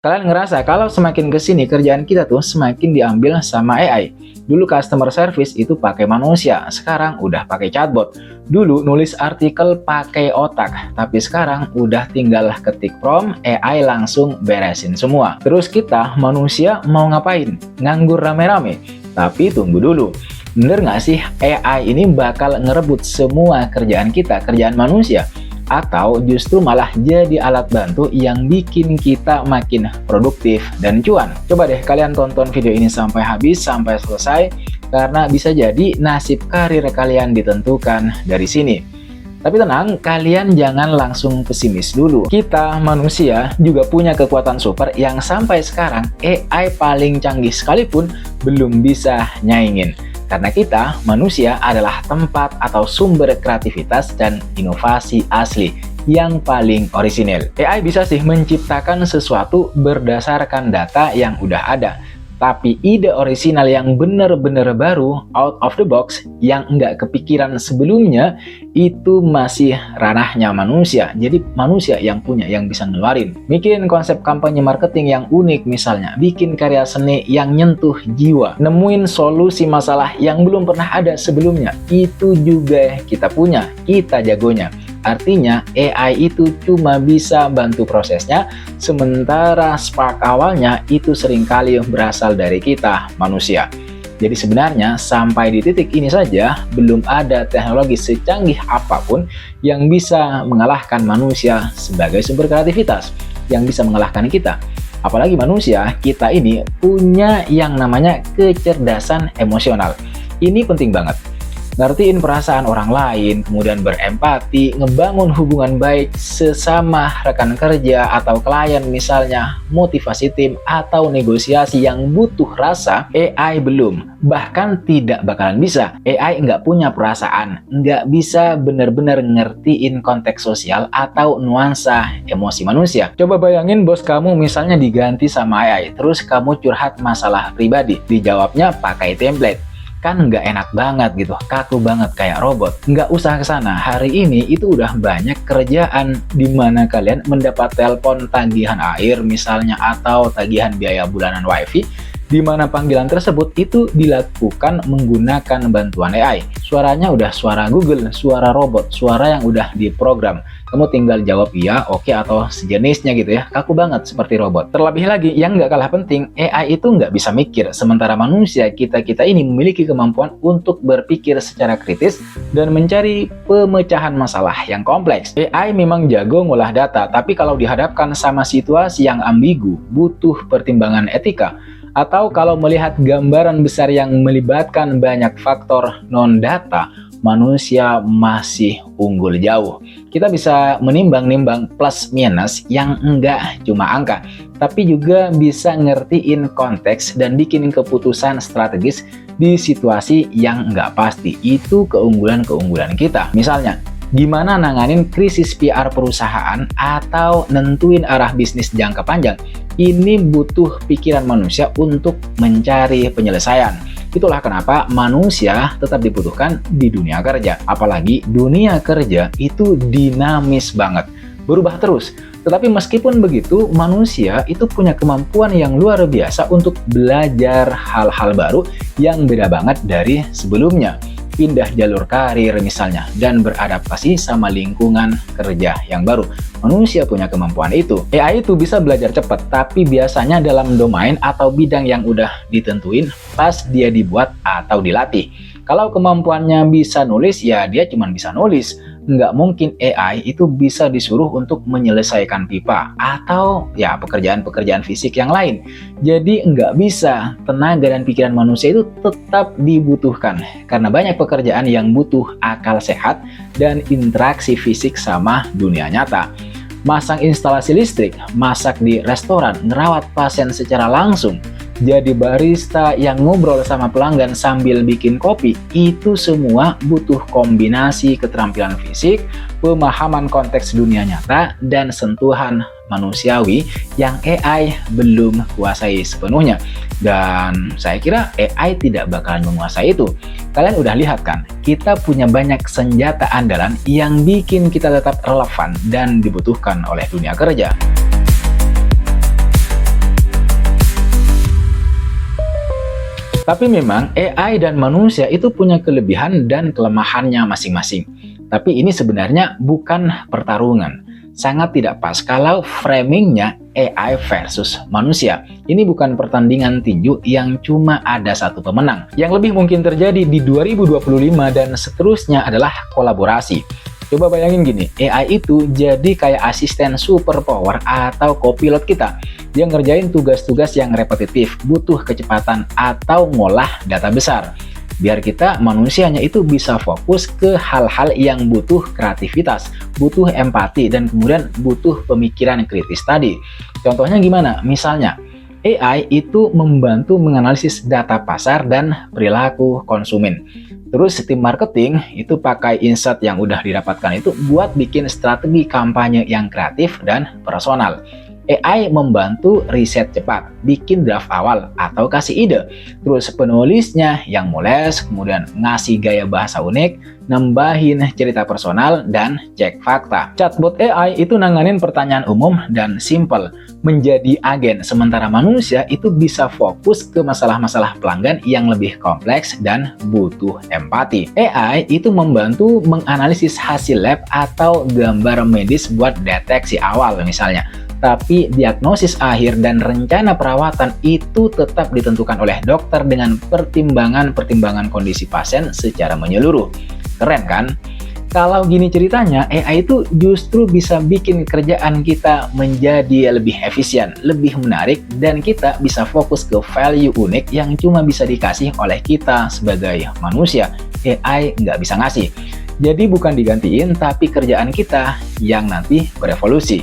Kalian ngerasa kalau semakin kesini kerjaan kita tuh semakin diambil sama AI. Dulu customer service itu pakai manusia, sekarang udah pakai chatbot. Dulu nulis artikel pakai otak, tapi sekarang udah tinggal ketik prompt, AI langsung beresin semua. Terus kita manusia mau ngapain? Nganggur rame-rame? Tapi tunggu dulu. Bener nggak sih AI ini bakal ngerebut semua kerjaan kita, kerjaan manusia? Atau justru malah jadi alat bantu yang bikin kita makin produktif dan cuan? Coba deh kalian tonton video ini sampai habis, sampai selesai, karena bisa jadi nasib karir kalian ditentukan dari sini. Tapi tenang, kalian jangan langsung pesimis dulu. Kita manusia juga punya kekuatan super yang sampai sekarang AI paling canggih sekalipun belum bisa nyaingin. Karena kita, manusia adalah tempat atau sumber kreativitas dan inovasi asli yang paling orisinil. AI bisa sih menciptakan sesuatu berdasarkan data yang udah ada. Tapi ide orisinal yang bener-bener baru, out of the box, yang nggak kepikiran sebelumnya, itu masih ranahnya manusia. Jadi manusia yang punya, yang bisa ngeluarin. Bikin konsep kampanye marketing yang unik misalnya, bikin karya seni yang nyentuh jiwa, nemuin solusi masalah yang belum pernah ada sebelumnya, itu juga kita punya, kita jagonya. Artinya AI itu cuma bisa bantu prosesnya, sementara spark awalnya itu seringkali berasal dari kita, manusia. Jadi sebenarnya sampai di titik ini saja, belum ada teknologi secanggih apapun yang bisa mengalahkan manusia sebagai sumber kreativitas, yang bisa mengalahkan kita. Apalagi manusia, kita ini punya yang namanya kecerdasan emosional. Ini penting banget. Ngertiin perasaan orang lain, kemudian berempati, ngebangun hubungan baik sesama rekan kerja atau klien misalnya, motivasi tim atau negosiasi yang butuh rasa, AI belum, bahkan tidak bakalan bisa. AI nggak punya perasaan, nggak bisa bener-bener ngertiin konteks sosial atau nuansa emosi manusia. Coba bayangin bos kamu misalnya diganti sama AI, terus kamu curhat masalah pribadi, dijawabnya pakai template. Kan nggak enak banget gitu, kaku banget kayak robot. Nggak usah ke sana, hari ini itu udah banyak kerjaan di mana kalian mendapat telepon tagihan air misalnya atau tagihan biaya bulanan wifi, di mana panggilan tersebut itu dilakukan menggunakan bantuan AI. Suaranya udah suara Google, suara robot, suara yang udah diprogram. Kamu tinggal jawab iya, oke, atau sejenisnya gitu ya. Kaku banget seperti robot. Terlebih lagi, yang nggak kalah penting, AI itu nggak bisa mikir. Sementara manusia, kita ini memiliki kemampuan untuk berpikir secara kritis dan mencari pemecahan masalah yang kompleks. AI memang jago ngolah data, tapi kalau dihadapkan sama situasi yang ambigu, butuh pertimbangan etika, atau kalau melihat gambaran besar yang melibatkan banyak faktor non-data, manusia masih unggul jauh. Kita bisa menimbang-nimbang plus minus yang enggak cuma angka, tapi juga bisa ngertiin konteks dan bikin keputusan strategis di situasi yang enggak pasti. Itu keunggulan-keunggulan kita. Misalnya, gimana nanganin krisis PR perusahaan atau nentuin arah bisnis jangka panjang. Ini butuh pikiran manusia untuk mencari penyelesaian. Itulah kenapa manusia tetap dibutuhkan di dunia kerja. Apalagi dunia kerja itu dinamis banget, berubah terus. Tetapi meskipun begitu, manusia itu punya kemampuan yang luar biasa untuk belajar hal-hal baru yang beda banget dari sebelumnya. Pindah jalur karir misalnya, dan beradaptasi sama lingkungan kerja yang baru. Manusia punya kemampuan itu. AI itu bisa belajar cepat, tapi biasanya dalam domain atau bidang yang udah ditentuin pas dia dibuat atau dilatih. Kalau kemampuannya bisa nulis, ya dia cuma bisa nulis. Nggak mungkin AI itu bisa disuruh untuk menyelesaikan pipa atau ya pekerjaan-pekerjaan fisik yang lain. Jadi nggak bisa. Tenaga dan pikiran manusia itu tetap dibutuhkan karena banyak pekerjaan yang butuh akal sehat dan interaksi fisik sama dunia nyata. Masang instalasi listrik, masak di restoran, ngerawat pasien secara langsung, jadi barista yang ngobrol sama pelanggan sambil bikin kopi, itu semua butuh kombinasi keterampilan fisik, pemahaman konteks dunia nyata, dan sentuhan manusiawi yang AI belum kuasai sepenuhnya. Dan saya kira AI tidak bakalan menguasai itu. Kalian udah lihat kan, kita punya banyak senjata andalan yang bikin kita tetap relevan dan dibutuhkan oleh dunia kerja. Tapi memang AI dan manusia itu punya kelebihan dan kelemahannya masing-masing. Tapi ini sebenarnya bukan pertarungan. Sangat tidak pas kalau framingnya AI versus manusia. Ini bukan pertandingan tinju yang cuma ada satu pemenang. Yang lebih mungkin terjadi di 2025 dan seterusnya adalah kolaborasi. Coba bayangin gini, AI itu jadi kayak asisten superpower atau copilot kita. Dia ngerjain tugas-tugas yang repetitif, butuh kecepatan atau ngolah data besar. Biar kita manusianya itu bisa fokus ke hal-hal yang butuh kreativitas, butuh empati, dan kemudian butuh pemikiran kritis tadi. Contohnya gimana? Misalnya, AI itu membantu menganalisis data pasar dan perilaku konsumen. Terus tim marketing itu pakai insight yang udah didapatkan itu buat bikin strategi kampanye yang kreatif dan personal. AI membantu riset cepat, bikin draft awal atau kasih ide. Terus penulisnya yang moles, kemudian ngasih gaya bahasa unik, nambahin cerita personal, dan cek fakta. Chatbot AI itu nanganin pertanyaan umum dan simple, menjadi agen, sementara manusia itu bisa fokus ke masalah-masalah pelanggan yang lebih kompleks dan butuh empati. AI itu membantu menganalisis hasil lab atau gambar medis buat deteksi awal misalnya. Tapi diagnosis akhir dan rencana perawatan itu tetap ditentukan oleh dokter dengan pertimbangan-pertimbangan kondisi pasien secara menyeluruh. Keren kan? Kalau gini ceritanya, AI itu justru bisa bikin kerjaan kita menjadi lebih efisien, lebih menarik, dan kita bisa fokus ke value unik yang cuma bisa dikasih oleh kita sebagai manusia. AI nggak bisa ngasih. Jadi bukan digantiin, tapi kerjaan kita yang nanti berevolusi.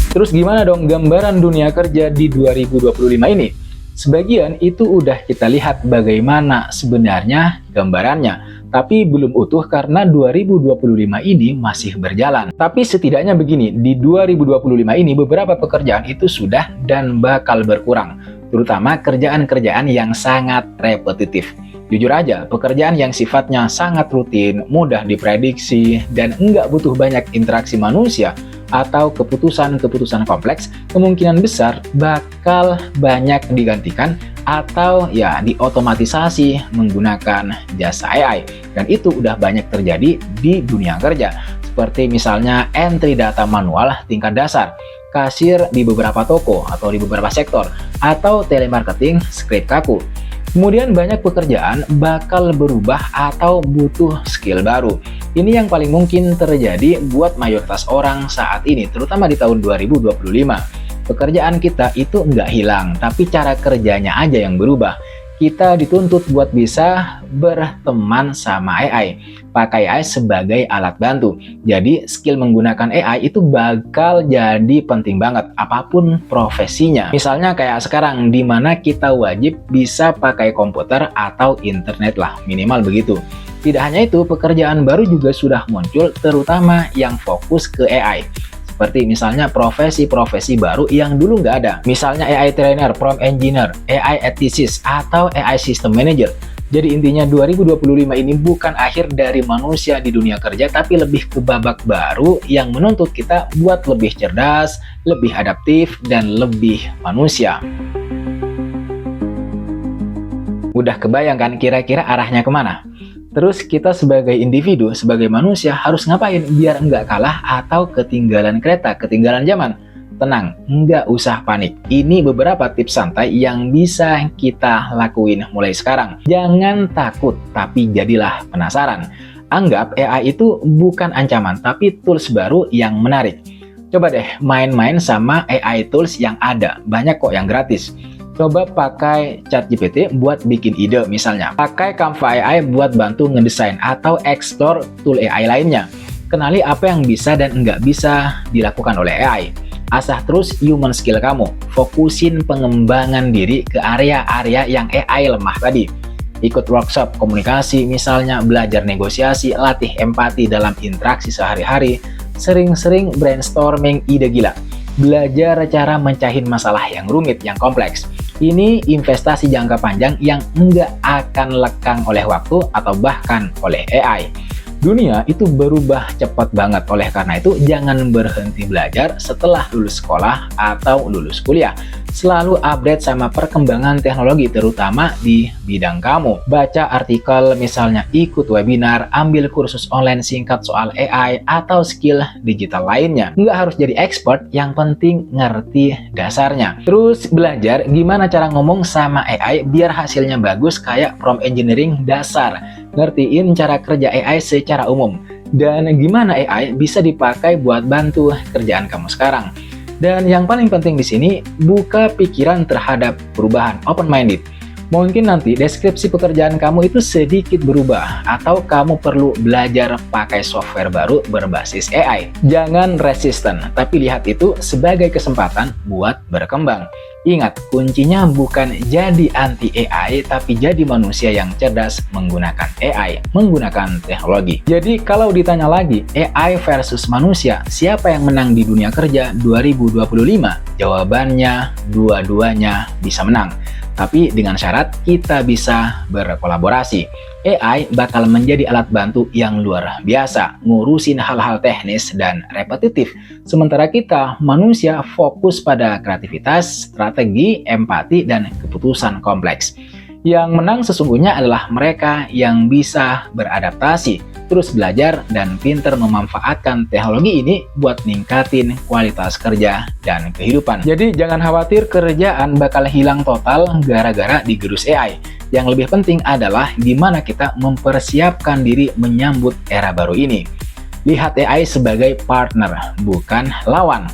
Terus gimana dong gambaran dunia kerja di 2025 ini? Sebagian itu udah kita lihat bagaimana sebenarnya gambarannya, tapi belum utuh karena 2025 ini masih berjalan. Tapi setidaknya begini, di 2025 ini beberapa pekerjaan itu sudah dan bakal berkurang, terutama kerjaan-kerjaan yang sangat repetitif. Jujur aja, pekerjaan yang sifatnya sangat rutin, mudah diprediksi, dan nggak butuh banyak interaksi manusia, atau keputusan-keputusan kompleks, kemungkinan besar bakal banyak digantikan atau ya diotomatisasi menggunakan jasa AI. Dan itu udah banyak terjadi di dunia kerja. Seperti misalnya entry data manual tingkat dasar, kasir di beberapa toko atau di beberapa sektor, atau telemarketing script kaku. Kemudian banyak pekerjaan bakal berubah atau butuh skill baru. Ini yang paling mungkin terjadi buat mayoritas orang saat ini, terutama di tahun 2025. Pekerjaan kita itu nggak hilang, tapi cara kerjanya aja yang berubah. Kita dituntut buat bisa berteman sama AI, pakai AI sebagai alat bantu. Jadi skill menggunakan AI itu bakal jadi penting banget apapun profesinya. Misalnya kayak sekarang di mana kita wajib bisa pakai komputer atau internet lah, minimal begitu. Tidak hanya itu, pekerjaan baru juga sudah muncul terutama yang fokus ke AI. Seperti misalnya profesi-profesi baru yang dulu nggak ada. Misalnya AI trainer, prompt engineer, AI ethicist, atau AI system manager. Jadi intinya 2025 ini bukan akhir dari manusia di dunia kerja, tapi lebih ke babak baru yang menuntut kita buat lebih cerdas, lebih adaptif, dan lebih manusia. Udah kebayang kan kira-kira arahnya kemana? Terus kita sebagai individu, sebagai manusia harus ngapain biar nggak kalah atau ketinggalan kereta, ketinggalan zaman? Tenang, nggak usah panik. Ini beberapa tips santai yang bisa kita lakuin mulai sekarang. Jangan takut, tapi jadilah penasaran. Anggap AI itu bukan ancaman, tapi tools baru yang menarik. Coba deh main-main sama AI tools yang ada, banyak kok yang gratis. Coba pakai ChatGPT buat bikin ide misalnya. Pakai Canva AI buat bantu ngedesain atau explore tool AI lainnya. Kenali apa yang bisa dan nggak bisa dilakukan oleh AI. Asah terus human skill kamu. Fokusin pengembangan diri ke area-area yang AI lemah tadi. Ikut workshop komunikasi misalnya, belajar negosiasi, latih empati dalam interaksi sehari-hari, sering-sering brainstorming ide gila. Belajar cara mencahin masalah yang rumit, yang kompleks. Ini investasi jangka panjang yang nggak akan lekang oleh waktu atau bahkan oleh AI. Dunia itu berubah cepat banget, oleh karena itu jangan berhenti belajar setelah lulus sekolah atau lulus kuliah. Selalu update sama perkembangan teknologi terutama di bidang kamu. Baca artikel, misalnya ikut webinar, ambil kursus online singkat soal AI atau skill digital lainnya. Nggak harus jadi expert, yang penting ngerti dasarnya. Terus belajar gimana cara ngomong sama AI biar hasilnya bagus kayak prompt engineering dasar. Ngertiin cara kerja AI secara umum. Dan gimana AI bisa dipakai buat bantu kerjaan kamu sekarang. Dan yang paling penting di sini, buka pikiran terhadap perubahan, open-minded. Mungkin nanti deskripsi pekerjaan kamu itu sedikit berubah, atau kamu perlu belajar pakai software baru berbasis AI. Jangan resisten, tapi lihat itu sebagai kesempatan buat berkembang. Ingat, kuncinya bukan jadi anti AI, tapi jadi manusia yang cerdas menggunakan AI, menggunakan teknologi. Jadi kalau ditanya lagi, AI versus manusia, siapa yang menang di dunia kerja 2025? Jawabannya, dua-duanya bisa menang. Tapi dengan syarat kita bisa berkolaborasi. AI bakal menjadi alat bantu yang luar biasa, ngurusin hal-hal teknis dan repetitif. Sementara kita, manusia, fokus pada kreativitas, strategi, empati, dan keputusan kompleks. Yang menang sesungguhnya adalah mereka yang bisa beradaptasi, terus belajar, dan pinter memanfaatkan teknologi ini buat ningkatin kualitas kerja dan kehidupan. Jadi jangan khawatir kerjaan bakal hilang total gara-gara digerus AI. Yang lebih penting adalah gimana kita mempersiapkan diri menyambut era baru ini. Lihat AI sebagai partner, bukan lawan.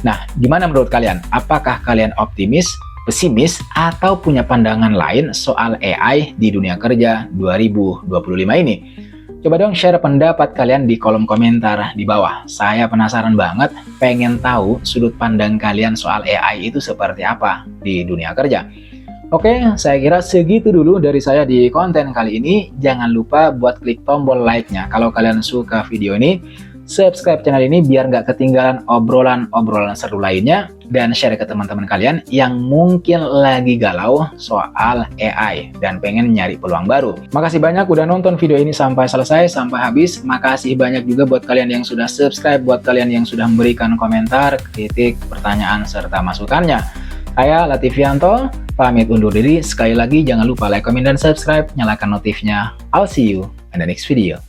Nah, gimana menurut kalian? Apakah kalian optimis, pesimis, atau punya pandangan lain soal AI di dunia kerja 2025 ini? Coba dong share pendapat kalian di kolom komentar di bawah. Saya penasaran banget, pengen tahu sudut pandang kalian soal AI itu seperti apa di dunia kerja. Oke, saya kira segitu dulu dari saya di konten kali ini. Jangan lupa buat klik tombol like-nya kalau kalian suka video ini. Subscribe channel ini biar nggak ketinggalan obrolan-obrolan seru lainnya. Dan share ke teman-teman kalian yang mungkin lagi galau soal AI dan pengen nyari peluang baru. Makasih banyak udah nonton video ini sampai selesai, sampai habis. Makasih banyak juga buat kalian yang sudah subscribe, buat kalian yang sudah memberikan komentar, kritik, pertanyaan, serta masukannya. Saya Latifianto, pamit undur diri. Sekali lagi jangan lupa like, comment, dan subscribe. Nyalakan notifnya. I'll see you in the next video.